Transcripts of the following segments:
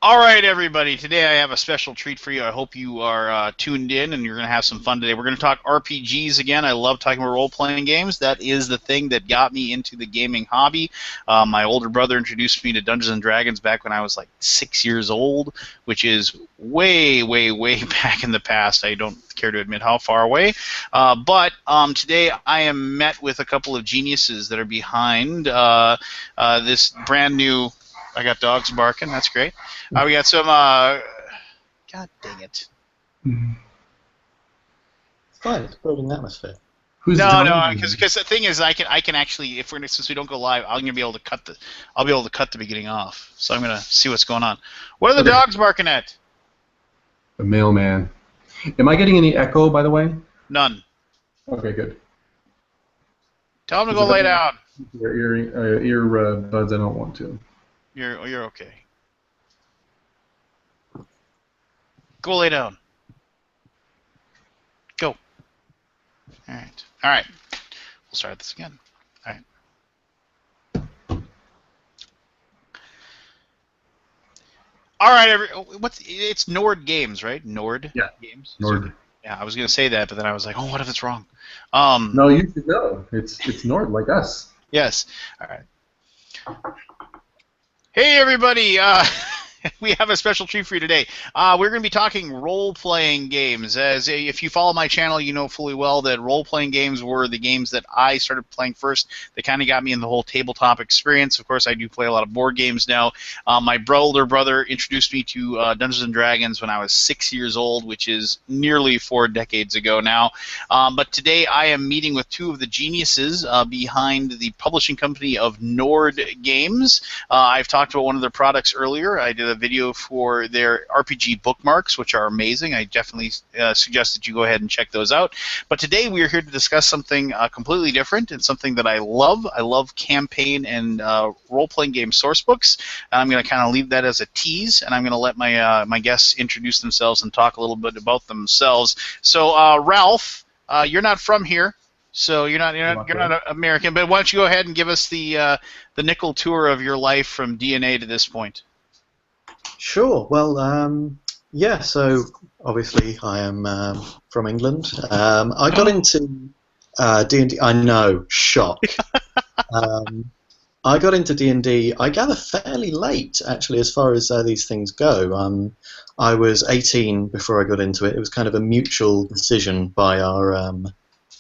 All right, everybody. Today I have a special treat for you. I hope you are tuned in and you're going to have some fun today. We're going to talk RPGs again. I love talking about role-playing games. That is the thing that got me into the gaming hobby. My older brother introduced me to Dungeons and Dragons back when I was like 6 years old, which is way, way, way back in the past. I don't care to admit how far away. But today I am met with a couple of geniuses that are behind this brand new... I got dogs barking. That's great. We got some... God dang it. It's fine. It's building atmosphere. No, because the thing is, I can actually, if since we don't go live, I'm gonna be able to cut the... I'll be able to cut the beginning off. So I'm gonna see what's going on. What are the dogs barking at? A mailman. Am I getting any echo, by the way? None. Okay, good. Tell them to go lay down. Your earbuds, I don't want to. You're okay. Go lay down. Go. All right. All right. We'll start this again. All right. All right. It's Nord Games, right? Nord. Yeah. Games. Nord. Yeah, I was gonna say that, but then I was like, oh, what if it's wrong? No, you should know. It's Nord, like us. Yes. All right. Hey, everybody. We have a special treat for you today. We're going to be talking role-playing games. If you follow my channel, you know fully well that role-playing games were the games that I started playing first. They kind of got me in the whole tabletop experience. Of course, I do play a lot of board games now. My older brother introduced me to Dungeons and Dragons when I was 6 years old, which is nearly 4 decades ago now. But today I am meeting with two of the geniuses behind the publishing company of Nord Games. I've talked about one of their products earlier. I did a video for their RPG bookmarks, which are amazing. I definitely suggest that you go ahead and check those out. But today we are here to discuss something completely different and something that I love. I love campaign and role-playing game source books. And I'm going to kind of leave that as a tease, and I'm going to let my guests introduce themselves and talk a little bit about themselves. So, Ralph, you're not from here. So you're not American, but why don't you go ahead and give us the nickel tour of your life from DNA to this point? Sure. Well, yeah. So obviously, I am from England. I got into D&D. I know, shock. I got into D&D. I gather fairly late, actually, as far as these things go. I was 18 before I got into it. It was kind of a mutual decision by our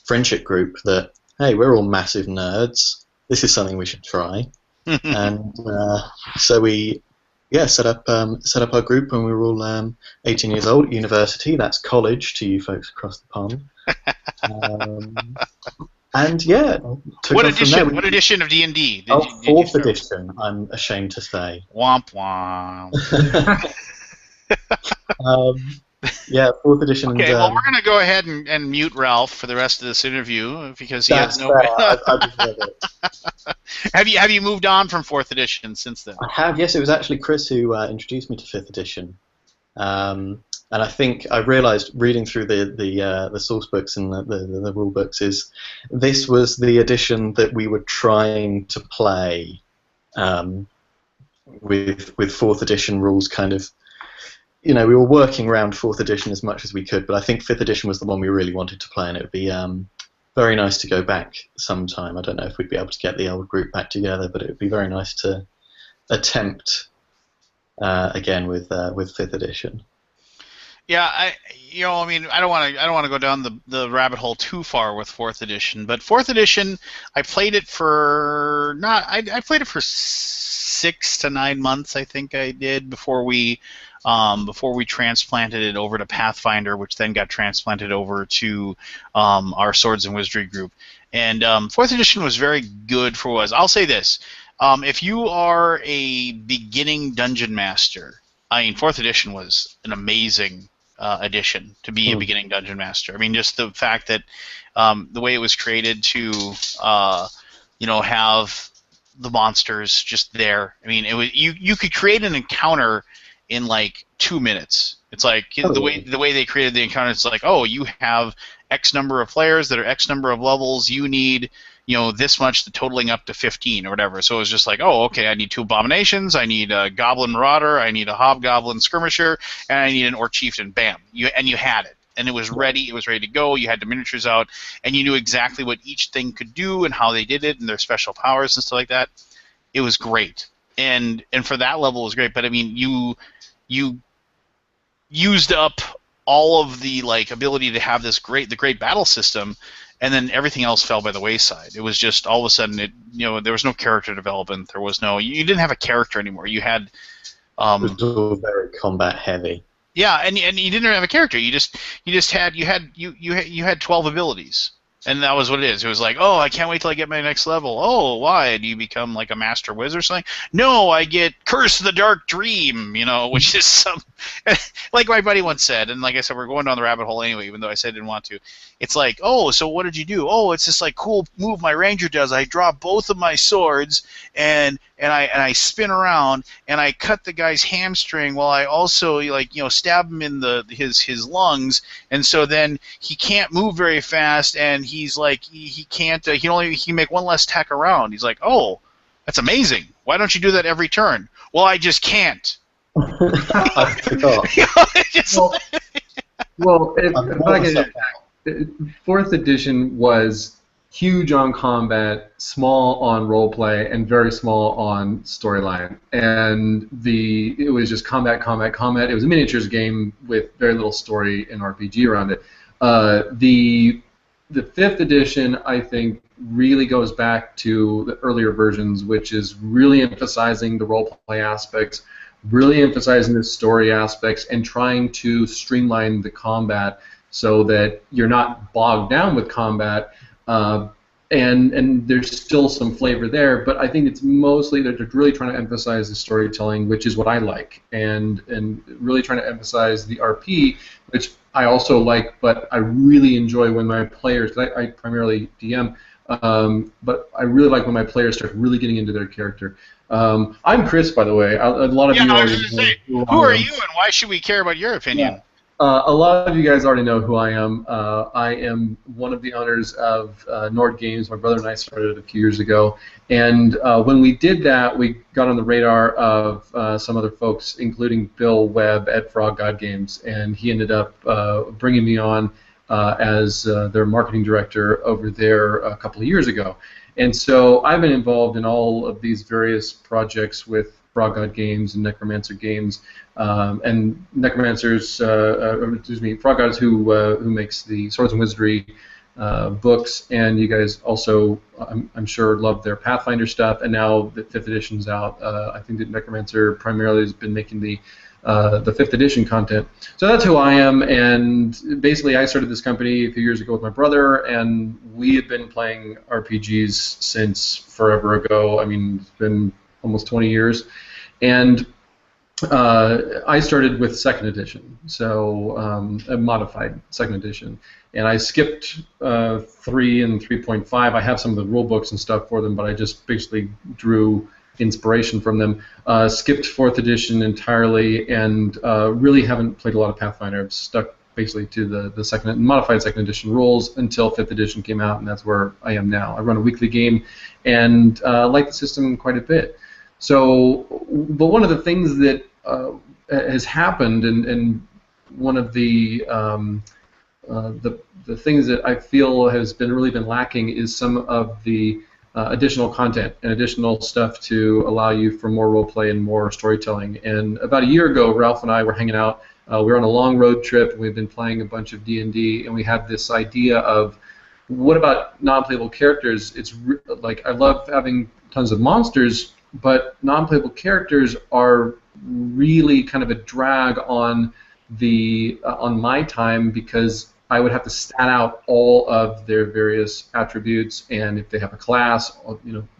friendship group that, hey, we're all massive nerds. This is something we should try. And so we. Yeah, set up our group when we were all 18 years old at university. That's college to you folks across the pond. And yeah, what edition of D&D? Fourth edition. I'm ashamed to say. Womp womp. Yeah, fourth edition. Okay, well, we're gonna go ahead and mute Ralph for the rest of this interview because he has no. Have you moved on from fourth edition since then? I have. Yes, it was actually Chris who introduced me to fifth edition, and I think I realised reading through the source books and the rule books this was the edition that we were trying to play with fourth edition rules kind of. You know, we were working around fourth edition as much as we could, but I think fifth edition was the one we really wanted to play, and it would be very nice to go back sometime. I don't know if we'd be able to get the old group back together, but it would be very nice to attempt again with fifth edition. Yeah, I mean, I don't want to go down the rabbit hole too far with fourth edition, but fourth edition, I played it for I played it for 6 to 9 months, I think I did before we transplanted it over to Pathfinder, which then got transplanted over to our Swords and Wizardry group. And fourth edition was very good for what it was. I'll say this: if you are a beginning dungeon master, I mean, fourth edition was an amazing edition to be a beginning dungeon master. I mean, just the fact that the way it was created to have the monsters just there. I mean, it was you could create an encounter in like 2 minutes. It's like the way they created the encounter. It's like, oh, you have X number of players that are X number of levels. You need this much, the totaling up to 15 or whatever. So it was just like, oh, okay, I need 2 abominations, I need a goblin marauder, I need a hobgoblin skirmisher, and I need an orc chieftain. Bam, you had it, and it was ready. It was ready to go. You had the miniatures out, and you knew exactly what each thing could do and how they did it and their special powers and stuff like that. It was great, and for that level, it was great. But I mean, you used up all of the ability to have the great battle system, and then everything else fell by the wayside. It was just all of a sudden there was no character development. There was no, you didn't have a character anymore. You had It was all very combat heavy. yeah, and you didn't have a character. You had 12 abilities. And that was what it is. It was like, oh, I can't wait till I get my next level. Oh, why? Do you become like a master wizard or something? No, I get Curse of the Dark Dream, which is some... like my buddy once said, and like I said, we're going down the rabbit hole anyway, even though I said I didn't want to. It's like, oh, so what did you do? Oh, it's this cool move my ranger does. I draw both of my swords, and I spin around, and I cut the guy's hamstring while I also stab him in his lungs, and so then he can't move very fast, and he's like he can't he can make one less tack around. He's like, oh, that's amazing. Why don't you do that every turn? Well, I just can't. I forgot. Fourth edition was huge on combat, small on roleplay, and very small on storyline. And it was just combat. It was a miniatures game with very little story and RPG around it. The fifth edition, I think, really goes back to the earlier versions, which is really emphasizing the roleplay aspects, really emphasizing the story aspects, and trying to streamline the combat so that you're not bogged down with combat. And there's still some flavor there, but I think it's mostly they're really trying to emphasize the storytelling, which is what I like, and really trying to emphasize the RP, which I also like, but I really enjoy when my players, I primarily DM, but I really like when my players start really getting into their character. I'm Chris, by the way. A lot of you already know who are you, and why should we care about your opinion? Yeah. A lot of you guys already know who I am. I am one of the owners of Nord Games. My brother and I started it a few years ago. And when we did that, we got on the radar of some other folks, including Bill Webb at Frog God Games. And he ended up bringing me on as their marketing director over there a couple of years ago. And so I've been involved in all of these various projects with Frog God Games and Necromancer Games, and Necromancers, Frog God is who makes the Swords and Wizardry books, and you guys also, I'm sure, love their Pathfinder stuff, and now the 5th edition's out. I think that Necromancer primarily has been making the 5th edition content. So that's who I am, and basically I started this company a few years ago with my brother, and we have been playing RPGs since forever ago. I mean, it's been almost 20 years. And I started with 2nd edition, so a modified 2nd edition. And I skipped 3 and 3.5. I have some of the rule books and stuff for them, but I just basically drew inspiration from them. Skipped 4th edition entirely, and really haven't played a lot of Pathfinder. I've stuck basically to the modified 2nd edition rules until 5th edition came out, and that's where I am now. I run a weekly game and like the system quite a bit. So, but one of the things that has happened, and one of the things that I feel has really been lacking is some of the additional content and additional stuff to allow you for more roleplay and more storytelling. And about a year ago, Ralph and I were hanging out. We were on a long road trip, and we've been playing a bunch of D&D, and we had this idea of, what about non-playable characters? It's like, I love having tons of monsters, but non-playable characters are really kind of a drag on my time, because I would have to stat out all of their various attributes, and if they have a class,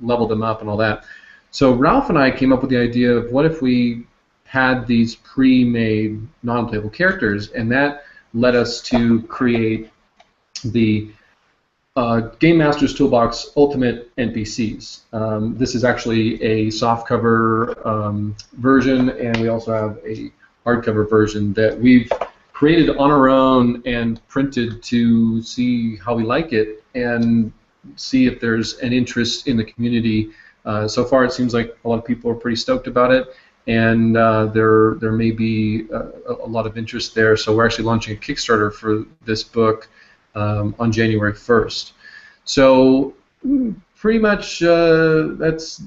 level them up and all that. So Ralph and I came up with the idea of, what if we had these pre-made non-playable characters, and that led us to create the Game Master's Toolbox Ultimate NPCs. This is actually a softcover version, and we also have a hardcover version that we've created on our own and printed to see how we like it. And see if there's an interest in the community. So far, it seems like a lot of people are pretty stoked about it, and there may be a lot of interest there. So we're actually launching a Kickstarter for this book on January 1st. So pretty much that's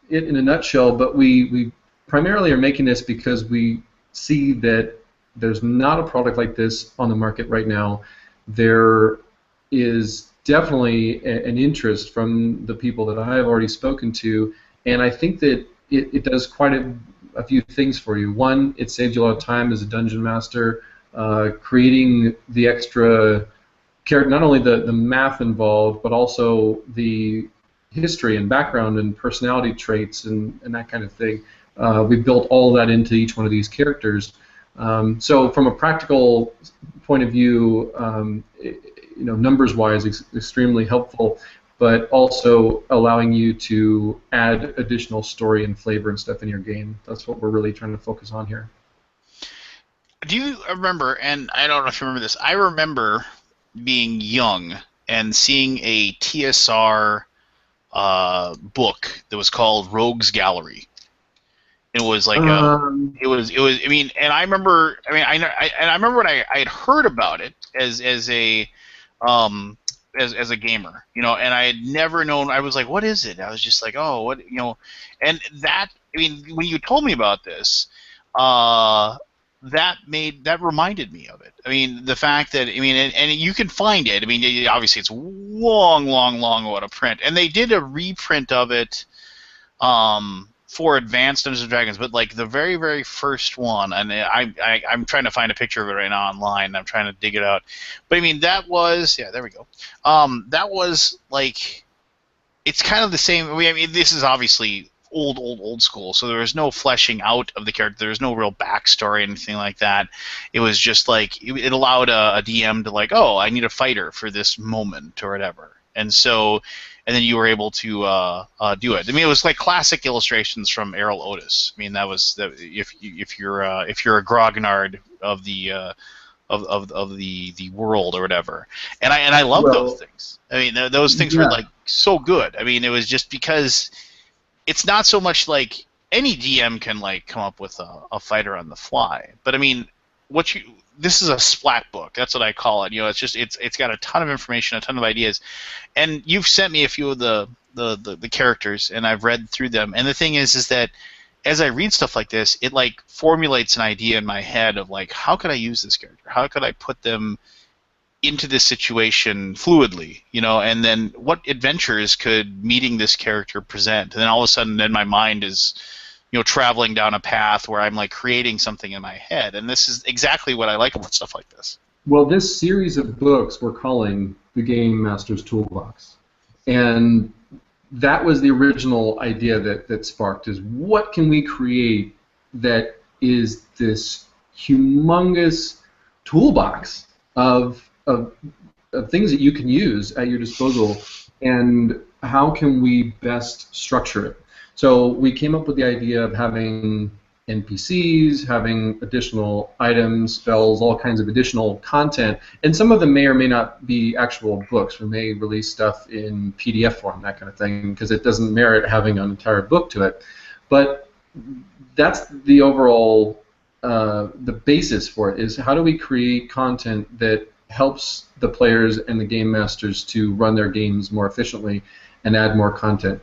it in a nutshell. But we primarily are making this because we see that there's not a product like this on the market right now. There is definitely an interest from the people that I have already spoken to, and I think that it does quite a few things for you. One, it saves you a lot of time as a dungeon master, creating the extra character, not only the math involved, but also the history and background and personality traits and that kind of thing. We've built all of that into each one of these characters. So from a practical point of view, numbers-wise, extremely helpful, but also allowing you to add additional story and flavor and stuff in your game. That's what we're really trying to focus on here. Do you remember, and I don't know if you remember this, I remember being young and seeing a TSR book that was called Rogues Gallery. It was like it was. I mean, and I remember. I mean, I remember when I had heard about it as a gamer, and I had never known. I was like, what is it? I was just like, oh, what, and that. I mean, when you told me about this, that reminded me of it. I mean, the fact that and you can find it. I mean, obviously it's long out of print, and they did a reprint of it. For Advanced Dungeons & Dragons, but like the very, very first one, and I'm trying to find a picture of it right now online, and I'm trying to dig it out. But I mean, that was, yeah, there we go. That was like, it's kind of the same. I mean, this is obviously old school, so there was no fleshing out of the character. There was no real backstory or anything like that. It was just like, it allowed a DM to like, oh, I need a fighter for this moment or whatever. And so, and then you were able to do it. I mean, it was like classic illustrations from Errol Otis. I mean, that was if you're a grognard of the world or whatever. And I love those things. I mean, those things were like so good. I mean, it was just because it's not so much like any DM can like come up with a fighter on the fly, but I mean, this is a splat book. That's what I call it. It's just it's got a ton of information, a ton of ideas, and you've sent me a few of the characters, and I've read through them. And the thing is that as I read stuff like this, it like formulates an idea in my head of like, how could I use this character? How could I put them into this situation fluidly? And then what adventures could meeting this character present? And then all of a sudden, then my mind is traveling down a path where I'm like creating something in my head, and this is exactly what I like about stuff like this. Well, this series of books we're calling the Game Master's Toolbox, and that was the original idea that sparked, is what can we create that is this humongous toolbox of things that you can use at your disposal, and how can we best structure it? So we came up with the idea of having NPCs, having additional items, spells, all kinds of additional content, and some of them may or may not be actual books. We may release stuff in PDF form, that kind of thing, because it doesn't merit having an entire book to it. But that's the overall, the basis for it, is how do we create content that helps the players and the game masters to run their games more efficiently and add more content.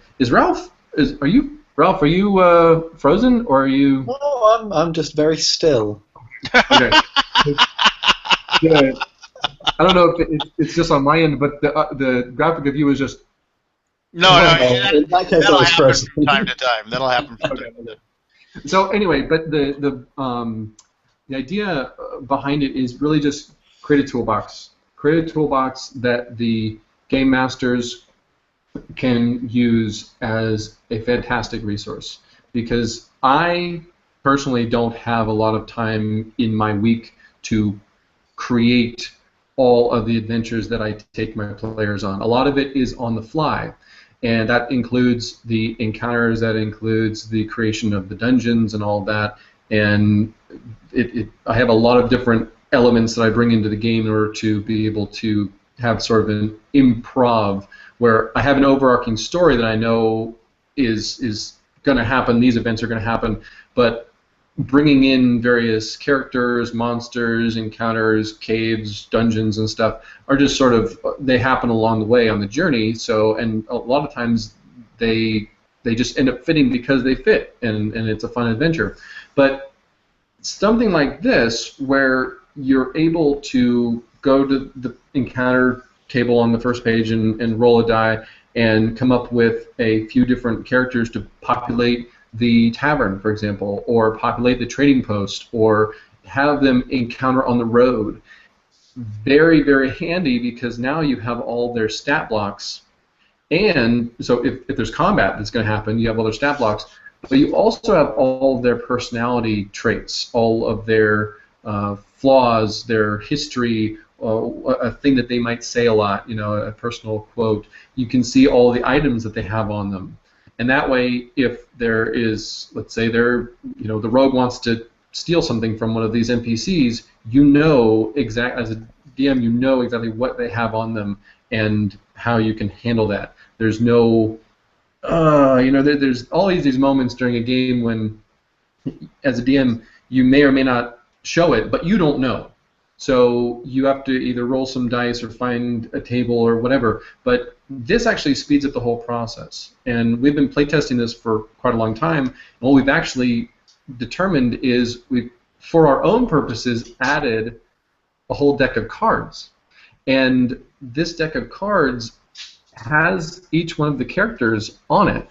Are you frozen, or are you? No, I'm just very still. Okay. Yeah. I don't know if it's just on my end, but the graphic of you is just. No, in that case, that'll I was happen frozen. from time to time. That'll happen from time to time. So anyway, but the idea behind it is really just create a toolbox. Create a toolbox that the game masters can use as a fantastic resource, because I personally don't have a lot of time in my week to create all of the adventures that I take my players on. A lot of it is on the fly, and that includes the encounters, that includes the creation of the dungeons and all that, and I have a lot of different elements that I bring into the game in order to be able to have sort of an improv where I have an overarching story that I know is going to happen. These events are going to happen, but bringing in various characters, monsters, encounters, caves, dungeons, and stuff are just sort of, they happen along the way on the journey. So, and a lot of times they just end up fitting because they fit, and it's a fun adventure. But something like this, where you're able to go to the encounter table on the first page and roll a die and come up with a few different characters to populate the tavern, for example, or populate the trading post, or have them encounter on the road. Very, very handy, because now you have all their stat blocks, and so if there's combat that's going to happen, you have all their stat blocks, but you also have all of their personality traits, all of their flaws, their history, a thing that they might say a lot, a personal quote. You can see all the items that they have on them. And that way, if there is, let's say the rogue wants to steal something from one of these NPCs, as a DM, you know exactly what they have on them and how you can handle that. There's no, there's always these moments during a game when, as a DM, you may or may not show it, but you don't know. So you have to either roll some dice or find a table or whatever. But this actually speeds up the whole process. And we've been playtesting this for quite a long time. And what we've actually determined is we've, for our own purposes, added a whole deck of cards. And this deck of cards has each one of the characters on it.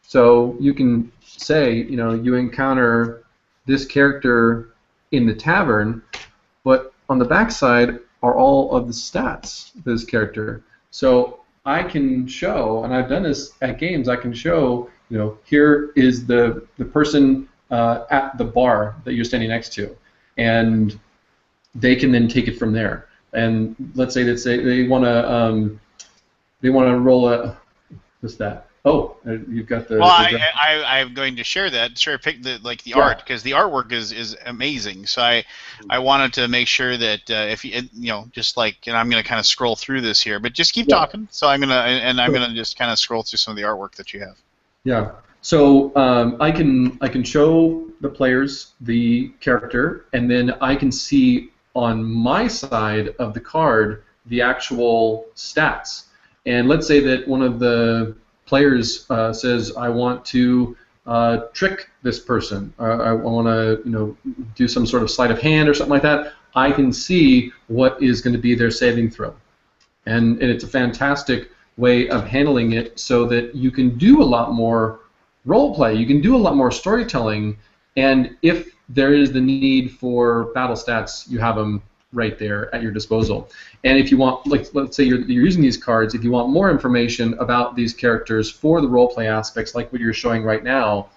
So you can say, you encounter this character in the tavern, but on the backside are all of the stats of this character. So I can show, and I've done this at games, I can show, here is the person at the bar that you're standing next to, and they can then take it from there. And let's say they want to roll a, what's that? Oh, you've got the. Well, I'm going to share that. Pick the art, because the artwork is amazing. So I wanted to make sure that if you just and I'm going to kind of scroll through this here, but just keep talking. So I'm gonna just kind of scroll through some of the artwork that you have. Yeah. So I can show the players the character, and then I can see on my side of the card the actual stats. And let's say that one of the players says, I want to trick this person. I want to do some sort of sleight of hand or something like that. I can see what is going to be their saving throw. And it's a fantastic way of handling it, so that you can do a lot more role play. You can do a lot more storytelling. And if there is the need for battle stats, you have them right there at your disposal. And if you want, let's say you're using these cards, if you want more information about these characters for the roleplay aspects, like what you're showing right now,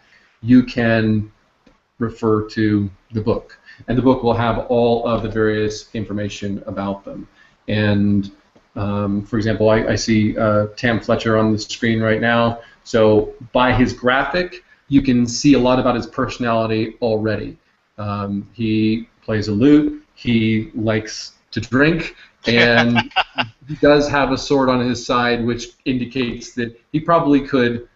you can refer to the book. And the book will have all of the various information about them. And for example, I see Tam Fletcher on the screen right now. So by his graphic, you can see a lot about his personality already. He plays a lute. He likes to drink, and he does have a sword on his side, which indicates that he probably could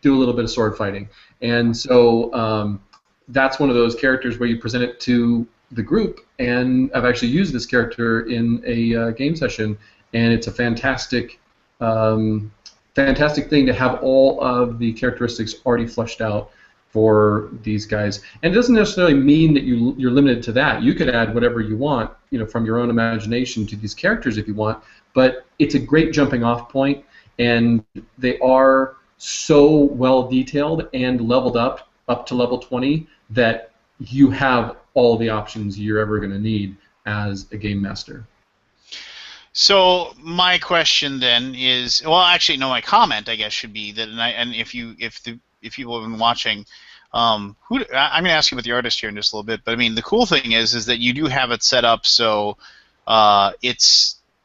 do a little bit of sword fighting. And so that's one of those characters where you present it to the group, and I've actually used this character in a game session, and it's a fantastic thing to have all of the characteristics already fleshed out for these guys. And it doesn't necessarily mean that you're limited to that. You could add whatever you want, from your own imagination to these characters if you want, but it's a great jumping off point, and they are so well detailed and leveled up to level 20 that you have all the options you're ever going to need as a game master. So my question then is, well, actually, no, my comment, I guess, should be that, if people have been watching, I'm going to ask you about the artist here in just a little bit, but I mean, the cool thing is that you do have it set up so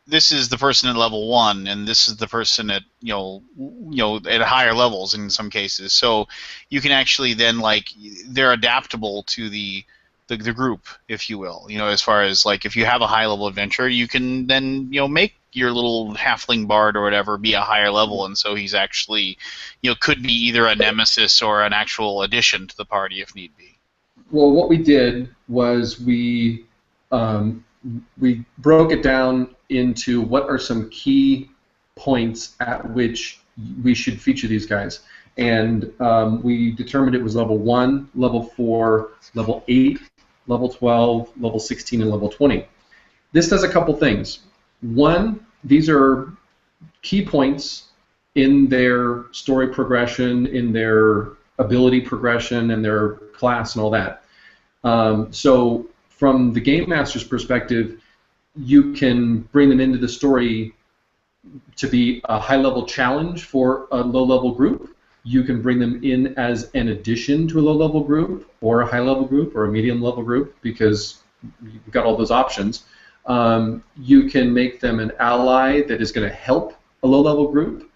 this is the person at level 1, and this is the person at at higher levels in some cases. So you can actually then they're adaptable to the group, if you will. As far as if you have a high level adventure, you can then make your little halfling bard or whatever be a higher level, and so he's actually, could be either a nemesis or an actual addition to the party if need be. Well, what we did was we broke it down into what are some key points at which we should feature these guys. And we determined it was level 1, level 4, level 8, level 12, level 16, and level 20. This does a couple things. One, these are key points in their story progression, in their ability progression, and their class and all that. So from the Game Master's perspective, you can bring them into the story to be a high-level challenge for a low-level group. You can bring them in as an addition to a low-level group, or a high-level group, or a medium-level group, because you've got all those options. You can make them an ally that is going to help a low-level group,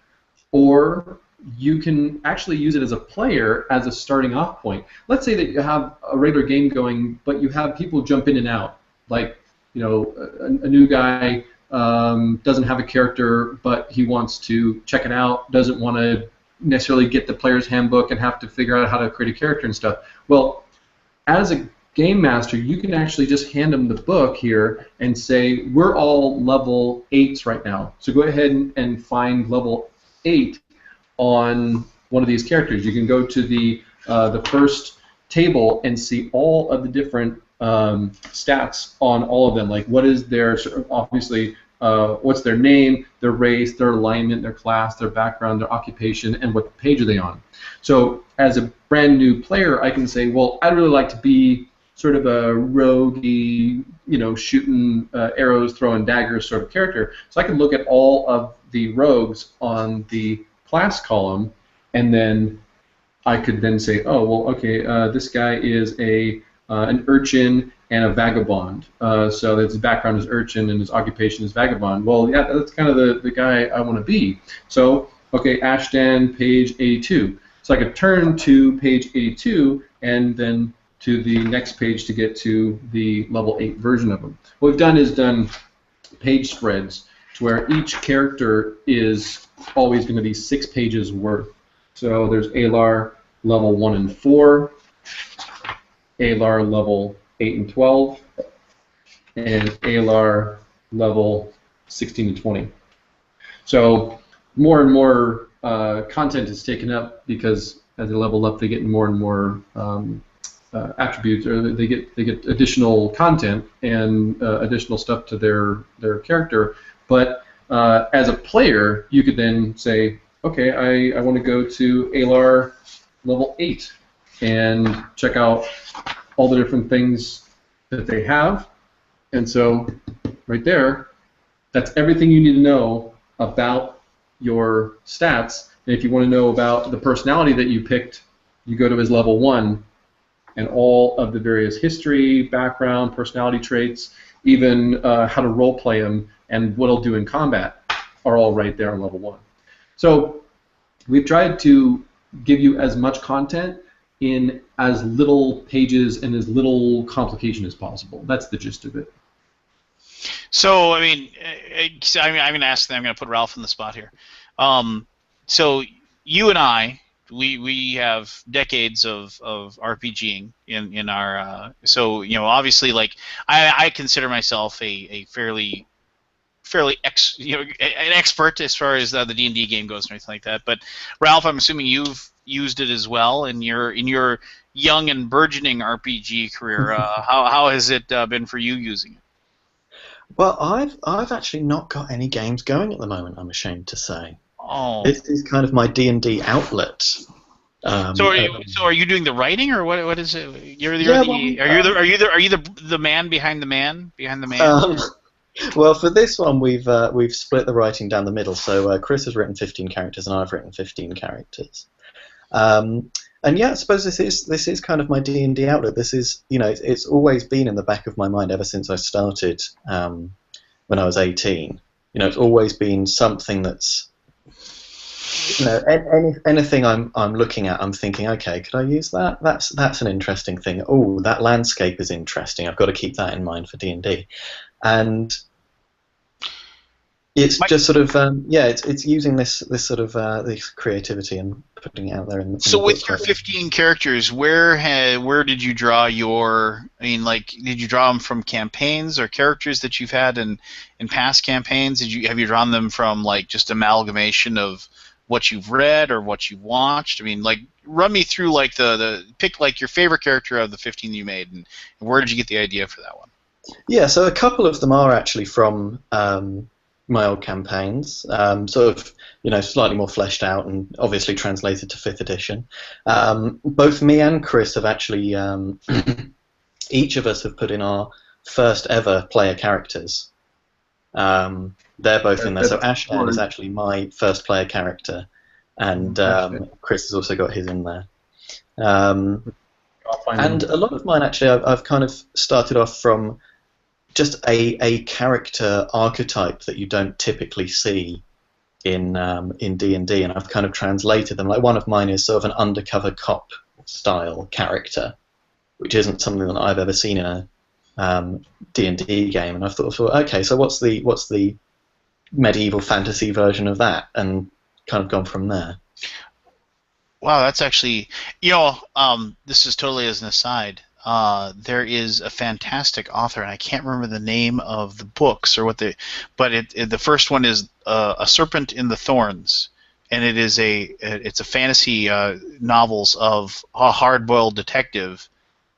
or you can actually use it as a player as a starting off point. Let's say that you have a regular game going, but you have people jump in and out. Like, a new guy doesn't have a character, but he wants to check it out, doesn't want to necessarily get the player's handbook and have to figure out how to create a character and stuff. Well, as a game master, you can actually just hand them the book here and say, we're all level 8s right now, so go ahead and find level 8 on one of these characters. You can go to the first table and see all of the different stats on all of them. Like, what is their, obviously, what's their name, their race, their alignment, their class, their background, their occupation, and what page are they on. So as a brand new player, I can say, well, I'd really like to be sort of a roguey, shooting arrows, throwing daggers sort of character. So I can look at all of the rogues on the class column, and then I could then say, oh, well, okay, this guy is an urchin and a vagabond. So his background is urchin and his occupation is vagabond. Well, yeah, that's kind of the guy I want to be. So, okay, Ashdan, page 82. So I could turn to page 82 and then to the next page to get to the level 8 version of them. What we've done is done page spreads to where each character is always going to be 6 pages worth. So there's Alar level 1 and 4, Alar level 8 and 12, and Alar level 16 and 20. So more and more content is taken up because as they level up, they get more and more attributes, or they get additional content and additional stuff to their character. But as a player, you could then say, okay, I want to go to Alar level 8 and check out all the different things that they have. And so right there, that's everything you need to know about your stats. And if you want to know about the personality that you picked, you go to his level 1, and all of the various history, background, personality traits, even how to role play him and what he'll do in combat are all right there on level 1. So we've tried to give you as much content in as little pages and as little complication as possible. That's the gist of it. So, I'm going to ask them. I'm going to put Ralph in the spot here. So you and I, we have decades of RPGing in our. So obviously, like I consider myself a fairly an expert as far as the D&D game goes and everything like that. But Ralph, I'm assuming you've used it as well in your young and burgeoning RPG career. How has it been for you using it? Well, I've actually not got any games going at the moment, I'm ashamed to say. Oh. This is kind of my D&D outlet. So are you doing the writing, or what is it? Are you the man behind the man behind the man? Well, for this one, we've split the writing down the middle. So Chris has written 15 characters, and I've written 15 characters. And yeah, I suppose this is kind of my D&D outlet. This is, it's always been in the back of my mind ever since I started when I was 18. It's always been something that's, anything I'm looking at, I'm thinking, okay, could I use that? That's an interesting thing. Oh, that landscape is interesting. I've got to keep that in mind for D&D. And It's just sort of it's using this sort of this creativity and putting it out there in the So with book your level. 15 characters, where did you draw your? I mean, like, did you draw them from campaigns or characters that you've had in past campaigns? Have you drawn them from like just amalgamation of what you've read or what you've watched? I mean, like, run me through like the pick like your favorite character of the 15 you made, and where did you get the idea for that one? Yeah, so a couple of them are actually from my old campaigns, sort of, slightly more fleshed out and obviously translated to 5th edition. Both me and Chris have actually, each of us have put in our first ever player characters. They're both in there. So Ashton is actually my first player character, and Chris has also got his in there. And a lot of mine actually, I've kind of started off from just a character archetype that you don't typically see in D&D, and I've kind of translated them. Like, one of mine is sort of an undercover cop style character, which isn't something that I've ever seen in a D&D game, and I've thought, okay, so what's the medieval fantasy version of that, and kind of gone from there. Wow, that's actually, this is totally as an aside. There is a fantastic author, and I can't remember the name of the books or but the first one is A Serpent in the Thorns, and it's a fantasy novels of a hard-boiled detective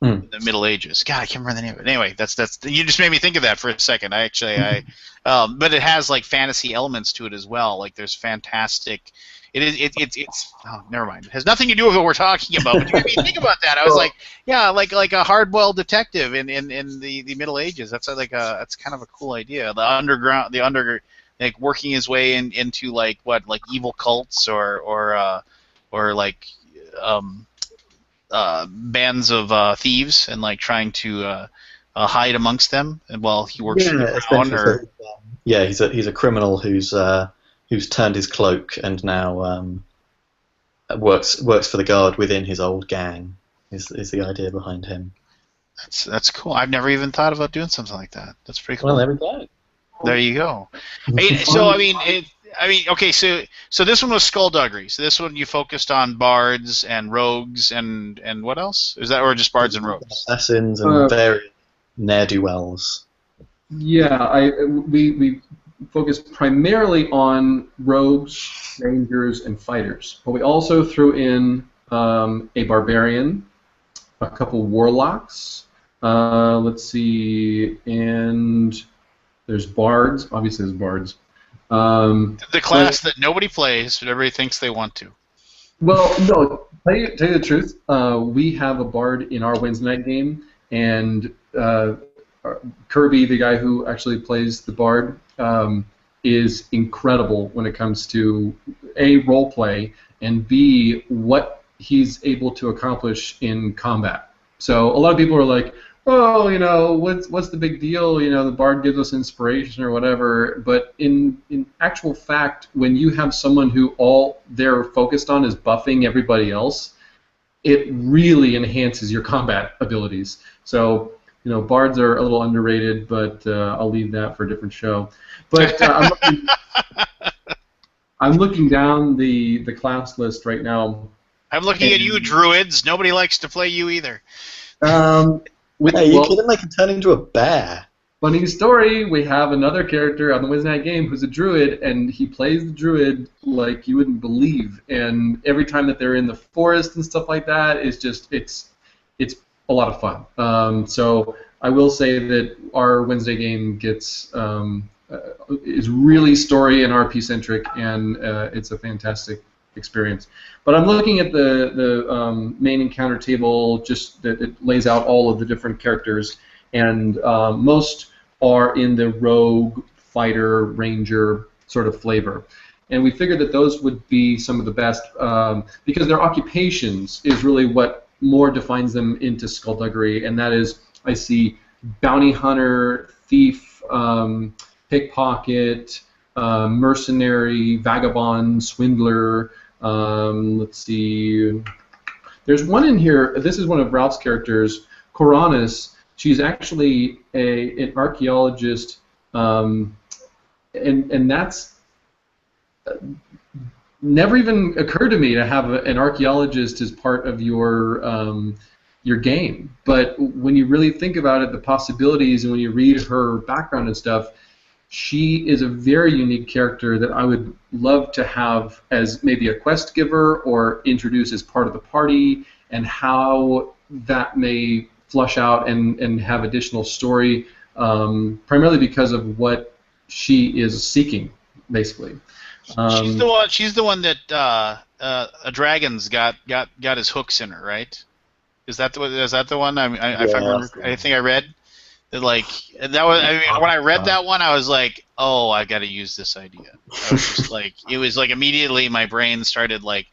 in the Middle Ages. God, I can't remember the name of it. Anyway, that's you just made me think of that for a second. But it has like fantasy elements to it as well. Like, there's fantastic. It's oh, never mind. It has nothing to do with what we're talking about. But you made me think about that. I was like, yeah, like a hard-boiled detective in the Middle Ages. That's that's kind of a cool idea. Like working his way into like evil cults or like bands of thieves, and like trying to hide amongst them, and while he works for the crown. Yeah, he's a criminal who's turned his cloak and now works for the guard within his old gang. Is the idea behind him? That's cool. I've never even thought about doing something like that. That's pretty cool. Well, there we go. There you go. So okay. So this one was Skulduggery. So this one you focused on bards and rogues and what else? Is that, or just bards and rogues? Assassins and various ne'er-do-wells. Yeah, we focused primarily on rogues, rangers, and fighters, but we also threw in a barbarian, a couple warlocks. Let's see, and there's bards. Obviously, there's bards. The class that nobody plays, but everybody thinks they want to. Well, no. Tell you the truth, we have a bard in our Wednesday night game, and Kirby, the guy who actually plays the bard, is incredible when it comes to A, role play, and B, what he's able to accomplish in combat. So a lot of people are like, oh, what's the big deal? The bard gives us inspiration or whatever. But in actual fact, when you have someone who all they're focused on is buffing everybody else, it really enhances your combat abilities. So, bards are a little underrated, but I'll leave that for a different show. But I'm looking down the class list right now. I'm looking at you, druids. Nobody likes to play you either. You couldn't make him turn into a bear. Funny story, we have another character on the Wednesday night game who's a druid, and he plays the druid like you wouldn't believe. And every time that they're in the forest and stuff like that, it's a lot of fun. So I will say that our Wednesday game is really story and RP centric, and it's a fantastic experience. But I'm looking at the main encounter table, just that it lays out all of the different characters, and most are in the rogue, fighter, ranger sort of flavor. And we figured that those would be some of the best because their occupations is really what more defines them into Skulduggery, and that is, I see bounty hunter, thief, pickpocket, mercenary, vagabond, swindler. Let's see. There's one in here. This is one of Ralph's characters, Coronis. She's actually an archaeologist, and and that's never even occurred to me to have an archaeologist as part of your game. But when you really think about it, the possibilities, and when you read her background and stuff, she is a very unique character that I would love to have as maybe a quest giver or introduce as part of the party, and how that may flush out and have additional story, primarily because of what she is seeking, basically. She's the one that a dragon's got his hooks in her, right? Is that the one? If I remember, I think I read that, like, that was. I mean, when I read that one, I was like, oh, I got to use this idea. I was just like, it was like immediately my brain started like,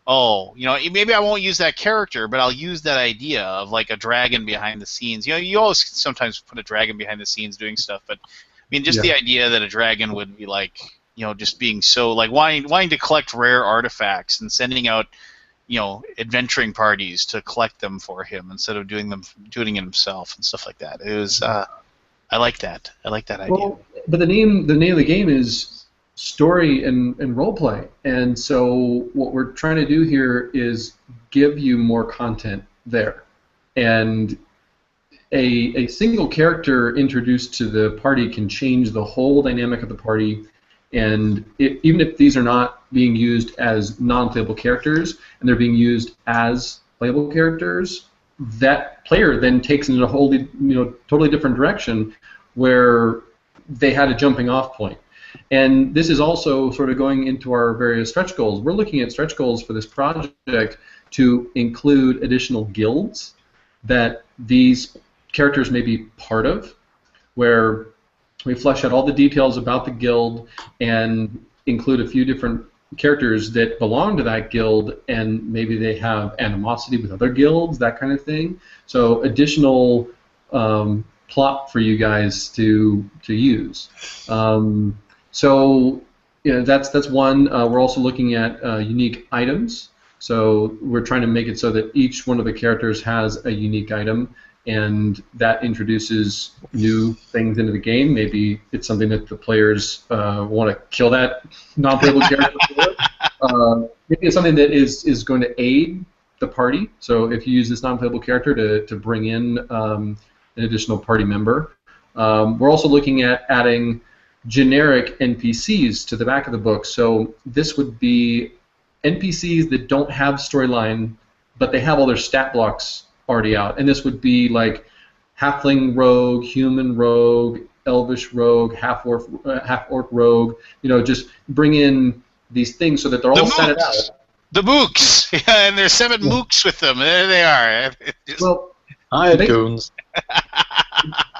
oh, maybe I won't use that character, but I'll use that idea of like a dragon behind the scenes. You always sometimes put a dragon behind the scenes doing stuff, but I mean, just the idea that a dragon would be like, just being so like wanting to collect rare artifacts and sending out, adventuring parties to collect them for him instead of doing it himself and stuff like that. It was I like that. I like that idea. Well, but the name of the game is story and roleplay, and so what we're trying to do here is give you more content there, and a single character introduced to the party can change the whole dynamic of the party. And even if these are not being used as non-playable characters and they're being used as playable characters, that player then takes it in a wholly, totally different direction where they had a jumping off point. And this is also sort of going into our various stretch goals. We're looking at stretch goals for this project to include additional guilds that these characters may be part of, where we flesh out all the details about the guild and include a few different characters that belong to that guild, and maybe they have animosity with other guilds, that kind of thing. So additional plot for you guys to use. So that's one. We're also looking at unique items. So we're trying to make it so that each one of the characters has a unique item, and that introduces new things into the game. Maybe it's something that the players want to kill that non-playable character for. Maybe it's something that is going to aid the party. So if you use this non-playable character to bring in an additional party member. We're also looking at adding generic NPCs to the back of the book. So this would be NPCs that don't have storyline, but they have all their stat blocks already out, and this would be like halfling rogue, human rogue, elvish rogue, half orc rogue. Just bring in these things so that they're all set out. The mooks, yeah, and there's 7 mooks with them. There they are. Well, I had goons.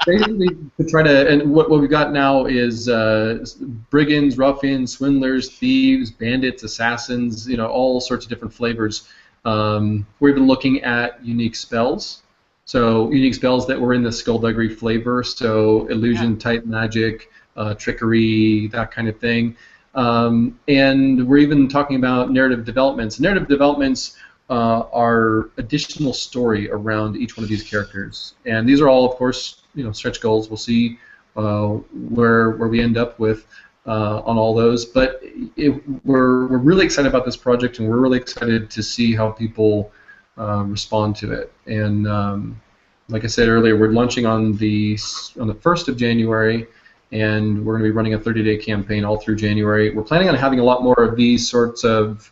Basically, to try to, and what we've got now is brigands, ruffians, swindlers, thieves, bandits, assassins. All sorts of different flavors. We're even looking at unique spells. So unique spells that were in the Skulduggery flavor, so illusion type magic, trickery, that kind of thing. And we're even talking about narrative developments. Narrative developments are additional story around each one of these characters. And these are all, of course, stretch goals. We'll see where we end up with on all those. But we're really excited about this project, and we're really excited to see how people respond to it. And like I said earlier, we're launching on the 1st of January, and we're going to be running a 30-day campaign all through January. We're planning on having a lot more of these sorts of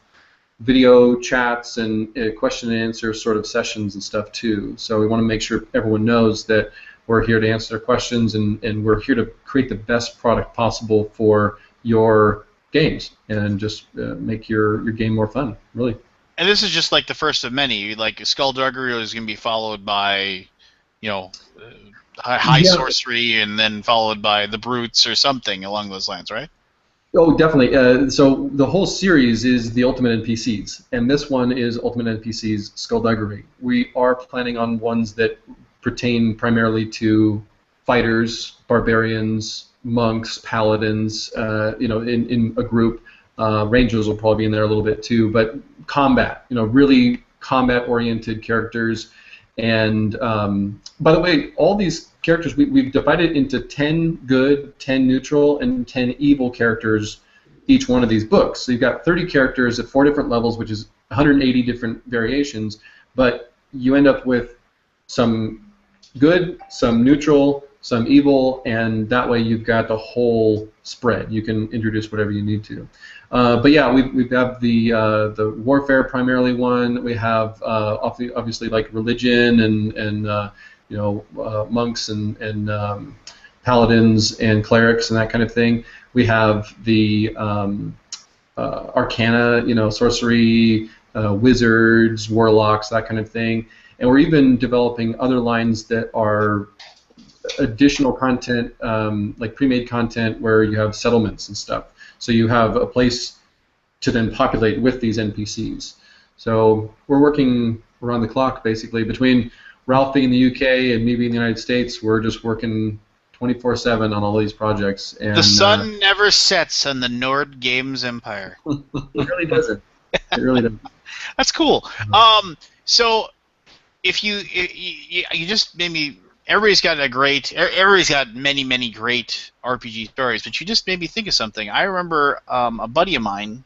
video chats and question and answer sort of sessions and stuff too. So we want to make sure everyone knows that we're here to answer their questions, and we're here to create the best product possible for your games and just make your game more fun, really. And this is just like the first of many. Like Skulduggery is going to be followed by, high sorcery, and then followed by the brutes or something along those lines, right? Oh, definitely. So the whole series is the Ultimate NPCs, and this one is Ultimate NPCs Skulduggery. We are planning on ones that pertain primarily to fighters, barbarians, monks, paladins, in a group. Rangers will probably be in there a little bit too, but combat, really combat-oriented characters. And by the way, all these characters, we've divided into 10 good, 10 neutral, and 10 evil characters each one of these books. So you've got 30 characters at 4 different levels, which is 180 different variations, but you end up with some good, some neutral, some evil, and that way you've got the whole spread. You can introduce whatever you need to. But yeah, we have the warfare primarily one. We have obviously like religion and you know, monks and paladins and clerics and that kind of thing. We have the arcana, you know, sorcery, wizards, warlocks, that kind of thing. And we're even developing other lines that are additional content, like pre-made content where you have settlements and stuff. So you have a place to then populate with these NPCs. So we're working around the clock, basically. Between Ralph being in the UK and me being in the United States, we're just working 24/7 on all these projects. And the sun never sets on the Nord Games empire. It really doesn't. It really doesn't. That's cool. So if you just made me. Everybody's got many great RPG stories, but you just made me think of something. I remember a buddy of mine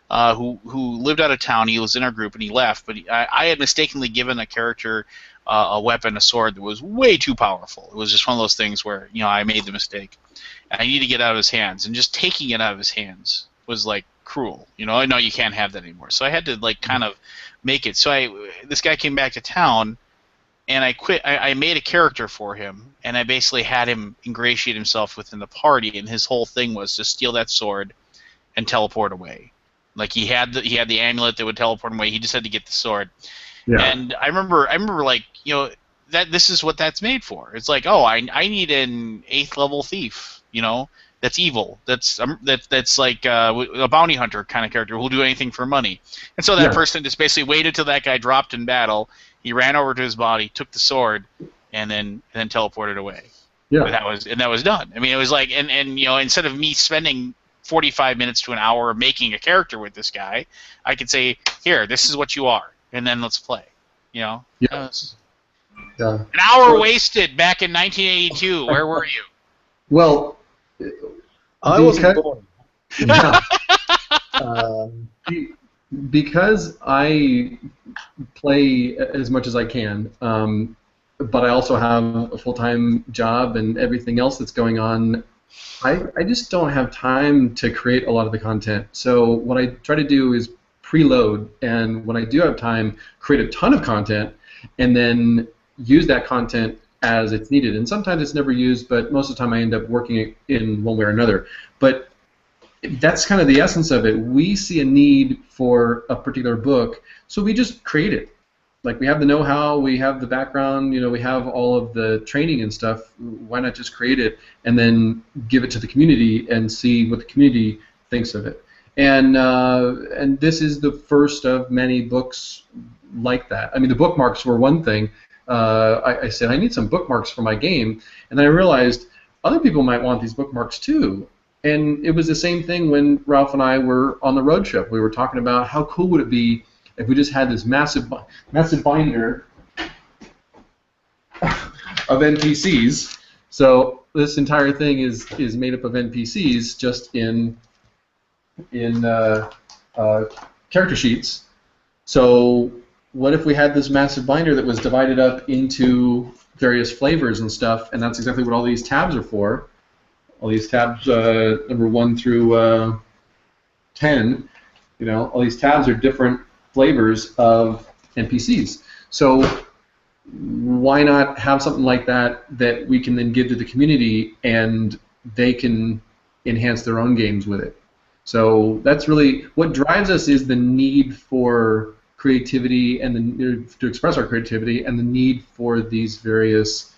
who lived out of town. He was in our group and he left, but I had mistakenly given a character a weapon, a sword that was way too powerful. It was just one of those things where, you know, I made the mistake. And I needed to get it out of his hands, and just taking it out of his hands was like cruel. You know, I know you can't have that anymore. So I had to like kind of make it. So this guy came back to town. And I made a character for him, and I basically had him ingratiate himself within the party, and his whole thing was to steal that sword and teleport away. Like he had the amulet that would teleport him away. He just had to get the sword. Yeah. And I remember like, you know, that this is what that's made for. It's like, oh, I need an 8th level thief, you know, that's evil. That's like a bounty hunter kind of character who'll do anything for money. And so that person just basically waited till that guy dropped in battle. He ran over to his body, took the sword, and then teleported away. Yeah. But that was done. I mean, it was like, and you know, instead of me spending 45 minutes to an hour making a character with this guy, I could say, here, this is what you are, and then let's play. You know. Yeah. An hour wasted back in 1982. Where were you? Well, I wasn't born. Yeah. Because I play as much as I can, but I also have a full-time job and everything else that's going on, I just don't have time to create a lot of the content. So what I try to do is preload, and when I do have time, create a ton of content, and then use that content as it's needed. And sometimes it's never used, but most of the time I end up working it in one way or another. But that's kind of the essence of it. We see a need for a particular book, so we just create it. Like, we have the know-how, we have the background, you know, we have all of the training and stuff. Why not just create it and then give it to the community and see what the community thinks of it? And this is the first of many books like that. I mean, the bookmarks were one thing. I said, I need some bookmarks for my game, and then I realized other people might want these bookmarks too. And it was the same thing when Ralph and I were on the road trip. We were talking about how cool would it be if we just had this massive binder of NPCs. So this entire thing is made up of NPCs, just in character sheets. So what if we had this massive binder that was divided up into various flavors and stuff, and that's exactly what all these tabs are for. All these tabs, number 1 through 10, you know, all these tabs are different flavors of NPCs. So why not have something like that that we can then give to the community, and they can enhance their own games with it? So that's really what drives us, is the need for creativity and to express our creativity, and the need for these various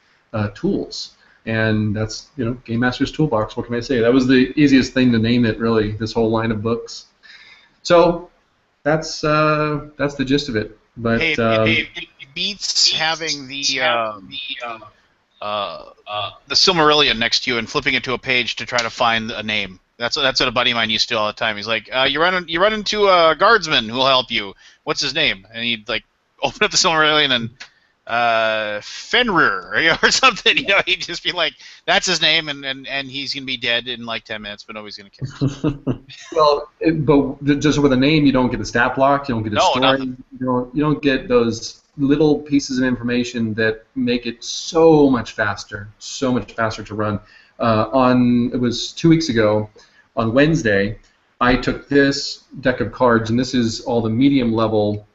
tools. And that's, you know, Game Master's Toolbox. What can I say? That was the easiest thing to name it, really, this whole line of books. So that's the gist of it. But it beats having the Silmarillion next to you and flipping it to a page to try to find a name. That's what a buddy of mine used to do all the time. He's like, you run into a guardsman who'll help you. What's his name? And he'd like open up the Silmarillion and Fenrir, or something. He'd just be like, that's his name, and he's gonna be dead in like 10 minutes, but nobody's gonna care. Well, but just with a name, you don't get a stat block, you don't get a No, story, nothing. you don't get those little pieces of information that make it so much faster to run. It was 2 weeks ago, on Wednesday, I took this deck of cards, and this is all the medium level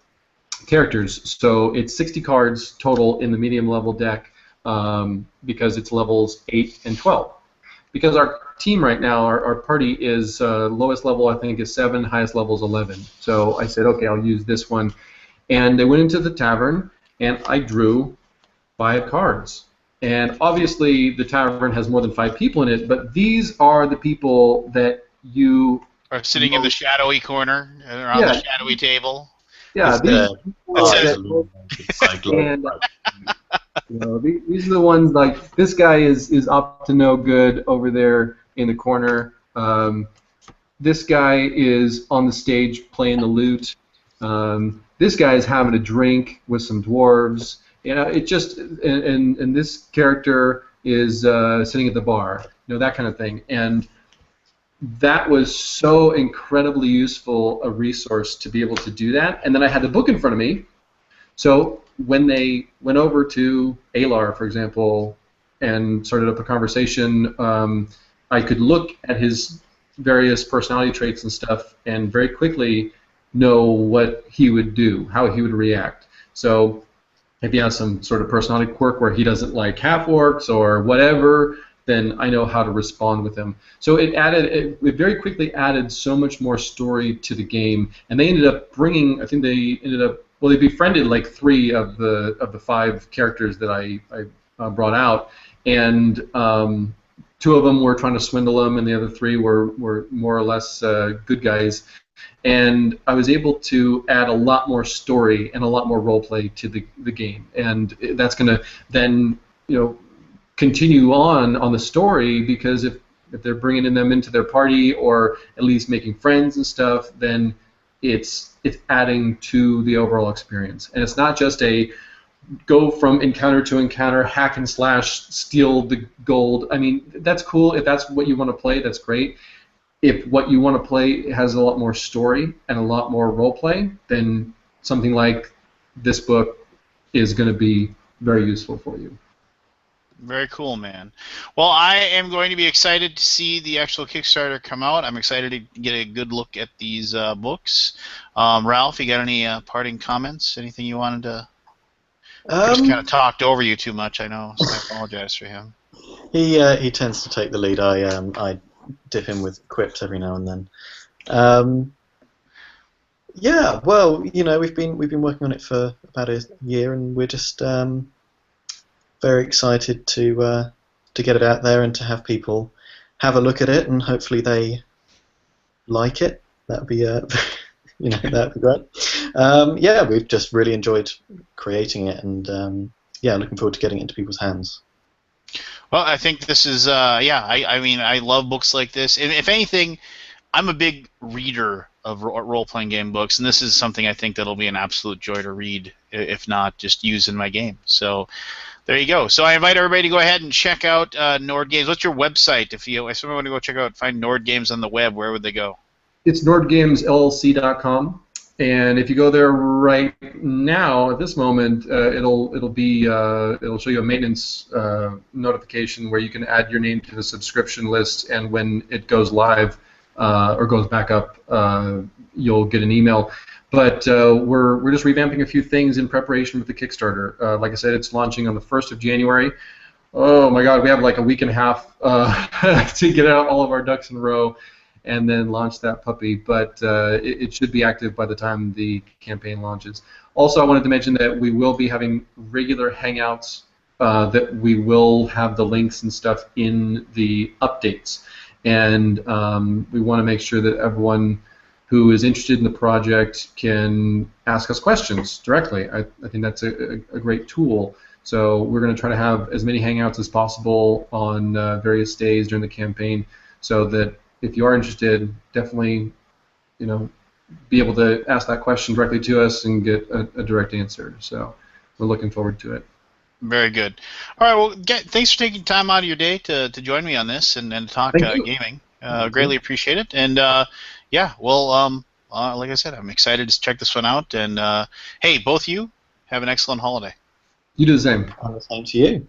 characters. So it's 60 cards total in the medium level deck, because it's levels 8 and 12. Because our team right now, our party is lowest level I think is 7, highest level is 11. So I said, okay, I'll use this one. And they went into the tavern, and I drew 5 cards. And obviously the tavern has more than 5 people in it, but these are the people that you... Or sitting in the shadowy corner, around the shadowy table. Yeah, these these are the ones, like, this guy is up to no good over there in the corner. This guy is on the stage playing the lute. This guy is having a drink with some dwarves. It just and this character is sitting at the bar. That kind of thing. And that was so incredibly useful a resource to be able to do that. And then I had the book in front of me. So when they went over to Alar, for example, and started up a conversation, I could look at his various personality traits and stuff and very quickly know what he would do, how he would react. So if he has some sort of personality quirk where he doesn't like half-orcs or whatever, then I know how to respond with him. So it very quickly added so much more story to the game, and they ended up bringing, they befriended like 3 of the 5 characters that I brought out, and 2 of them were trying to swindle them, and the other 3 were more or less good guys. And I was able to add a lot more story and a lot more roleplay to the game, and that's going to then continue on the story, because if they're bringing them into their party or at least making friends and stuff, then it's adding to the overall experience. And it's not just a go from encounter to encounter, hack and slash, steal the gold. I mean, that's cool. If that's what you want to play, that's great. If what you want to play has a lot more story and a lot more role play, then something like this book is going to be very useful for you. Very cool, man. Well, I am going to be excited to see the actual Kickstarter come out. I'm excited to get a good look at these books. Ralph, you got any parting comments? Anything you wanted to... Chris kind of talked over you too much, I know, so I apologize for him. He tends to take the lead. I dip him with quips every now and then. Yeah, well, we've been working on it for about a year, and we're just very excited to get it out there and to have people have a look at it, and hopefully they like it. That'd be that'd be great. Yeah, we've just really enjoyed creating it, and looking forward to getting it into people's hands. Well, I think this is I mean, I love books like this, and if anything, I'm a big reader of role-playing game books, and this is something I think that'll be an absolute joy to read, if not just use in my game. So there you go. So I invite everybody to go ahead and check out Nord Games. What's your website? If someone want to go check out, find Nord Games on the web, where would they go? It's nordgamesllc.com, and if you go there right now, at this moment, it'll show you a maintenance notification where you can add your name to the subscription list, and when it goes live or goes back up, you'll get an email. But we're just revamping a few things in preparation with the Kickstarter. Like I said, it's launching on the 1st of January. Oh my God, we have like a week and a half to get out all of our ducks in a row and then launch that puppy. But it should be active by the time the campaign launches. Also, I wanted to mention that we will be having regular hangouts, that we will have the links and stuff in the updates. And we want to make sure that everyone who is interested in the project can ask us questions directly. I think that's a great tool. So we're going to try to have as many hangouts as possible on various days during the campaign, so that if you are interested, definitely, be able to ask that question directly to us and get a direct answer. So we're looking forward to it. Very good. All right. Well, thanks for taking time out of your day to join me on this and talk Thank you. gaming. Greatly appreciate it. And yeah, well, like I said, I'm excited to check this one out. And hey, both of you have an excellent holiday. You do the same. And the same to you.